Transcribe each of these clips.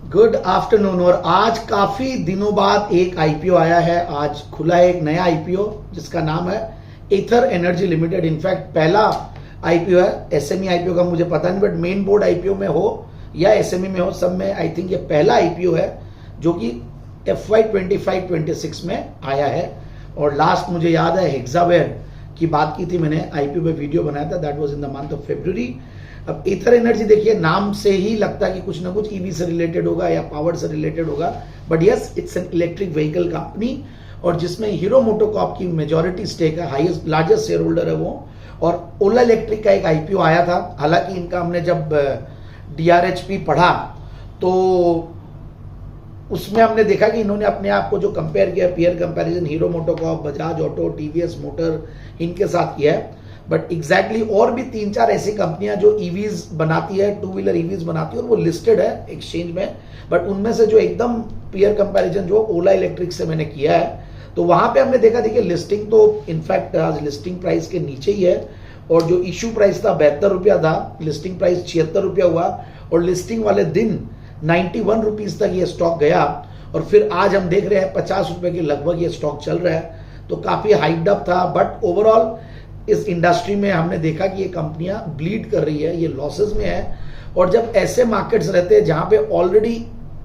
Good afternoon. और आज काफी दिनों बाद एक आईपीओ आया है। आज खुला है एक नया आईपीओ जिसका नाम है एथर एनर्जी लिमिटेड। इनफैक्ट पहला आईपीओ है। एसएमई आईपीओ का मुझे पता नहीं, बट मेन बोर्ड आईपीओ में हो या एसएमई में हो, सब में आई थिंक ये पहला आईपीओ है जो कि FY 25-26 में आया है। और लास्ट मुझे याद है हेक्सावेयर की बात की थी मैंने, आईपीओ पे वीडियो बनाया था, that was in the month of February। अब एथर एनर्जी देखिए, नाम से ही लगता है कि कुछ ना कुछ ईवी से रिलेटेड होगा या पावर से रिलेटेड होगा, but yes, it's an electric vehicle company और जिसमें हीरो मोटोकॉर्प की मेजॉरिटी स्टेक है, हाईएस्ट लार्जेस्ट शेयर होल्डर है वो। और ओला इलेक्ट्रिक का एक आईपीओ आया था, हालांकि इनका हमने जब DRHP पढ़ा तो उसमें हमने देखा कि इन्होंने अपने आप को जो कंपेयर किया, peer comparison hero MotoCorp, Bajaj auto, TVS motor, इनके साथ किया है। बट एग्जैक्टली और भी 3-4 ऐसी कंपनियां जो ईवीज बनाती है, 2 व्हीलर ईवीज बनाती है और वो लिस्टेड है एक्सचेंज में, बट उनमें से जो एकदम पीयर कंपैरिजन जो ओला इलेक्ट्रिक से मैंने किया है, तो वहां पे हमने देखा देखिए लिस्टिंग तो इनफैक्ट आज लिस्टिंग प्राइस के नीचे ही है और जो इशू प्राइस था 72 रुपया था, लिस्टिंग प्राइस 76 रुपया हुआ और लिस्टिंग वाले दिन 91 रुपीज तक ये स्टॉक गया और फिर आज हम देख रहे हैं 50 रुपए के लगभग ये स्टॉक चल रहा है। तो काफी हाइप्ड अप था, बट ओवरऑल इस इंडस्ट्री में हमने देखा कि ये कंपनियां ब्लीड कर रही है, ये लॉसेस में है। और जब ऐसे मार्केट्स रहते हैं जहां पे ऑलरेडी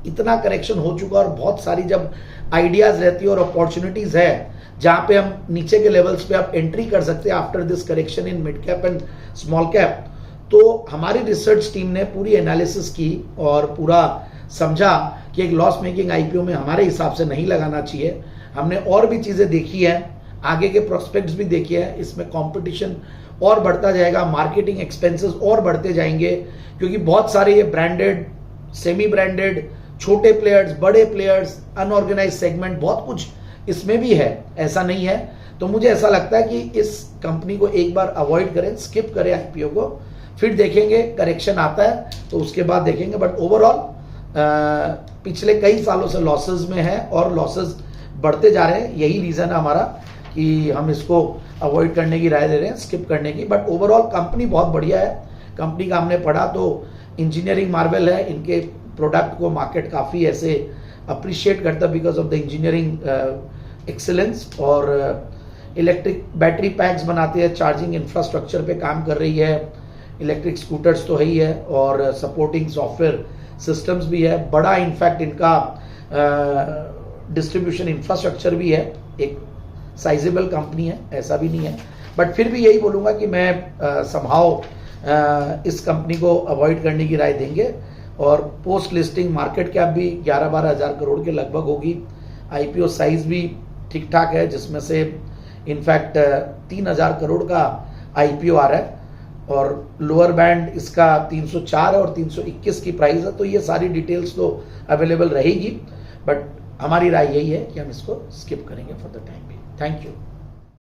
इतना करेक्शन हो चुका और बहुत सारी जब आइडियाज रहती है और अपॉर्चुनिटीज है जहां पे हम नीचे के लेवल्स पे आप एंट्री कर सकते हैं after this correction in mid cap and small cap, तो हमारी रिसर्च टीम ने पूरी एनालिसिस की और पूरा समझा कि एक लॉस मेकिंग आईपीओ में हमारे हिसाब से नहीं लगाना चाहिए। हमने और भी चीजें देखी है, आगे के प्रोस्पेक्ट्स भी देखिए हैं, इसमें कंपटीशन और बढ़ता जाएगा, मार्केटिंग एक्सपेंसेस और बढ़ते जाएंगे क्योंकि बहुत सारे ये ब्रांडेड, सेमी ब्रांडेड, छोटे प्लेयर्स, बड़े प्लेयर्स, अनऑर्गेनाइज सेगमेंट, बहुत कुछ इसमें भी है, ऐसा नहीं है। तो मुझे ऐसा लगता है कि इस कंपनी को एक बार अवॉइड करें, स्किप करें आईपीओ को, फिर देखेंगे करेक्शन आता है तो उसके बाद देखेंगे। बट ओवरऑल पिछले कई सालों से लॉसेस में है और लॉसेस बढ़ते जा रहे हैं। यही रीजन है हमारा कि हम इसको अवॉइड करने की राय दे रहे हैं, स्किप करने की। बट ओवरऑल कंपनी बहुत बढ़िया है। कंपनी का हमने पढ़ा तो इंजीनियरिंग मार्वल है, इनके प्रोडक्ट को मार्केट काफ़ी ऐसे अप्रिशिएट करता है because of the engineering excellence. और इलेक्ट्रिक बैटरी पैक्स बनाते हैं, चार्जिंग इंफ्रास्ट्रक्चर पे काम कर रही है, इलेक्ट्रिक स्कूटर्स तो है ही है और सपोर्टिंग सॉफ्टवेयर सिस्टम्स भी है। बड़ा इनफैक्ट इनका डिस्ट्रीब्यूशन इंफ्रास्ट्रक्चर भी है, एक साइजेबल कंपनी है, ऐसा भी नहीं है। बट फिर भी यही बोलूँगा कि मैं समहाउ इस कंपनी को अवॉइड करने की राय देंगे। और पोस्ट लिस्टिंग मार्केट कैप भी 11-12 हज़ार करोड़ के लगभग होगी। आईपीओ साइज भी ठीक ठाक है, जिसमें से इनफैक्ट 3,000 करोड़ का आईपीओ आ रहा है और लोअर बैंड इसका 304 और 321 की प्राइस है। तो ये सारी डिटेल्स तो अवेलेबल रहेगी, बट हमारी राय यही है कि हम इसको स्किप करेंगे फॉर द टाइम भी। Thank you.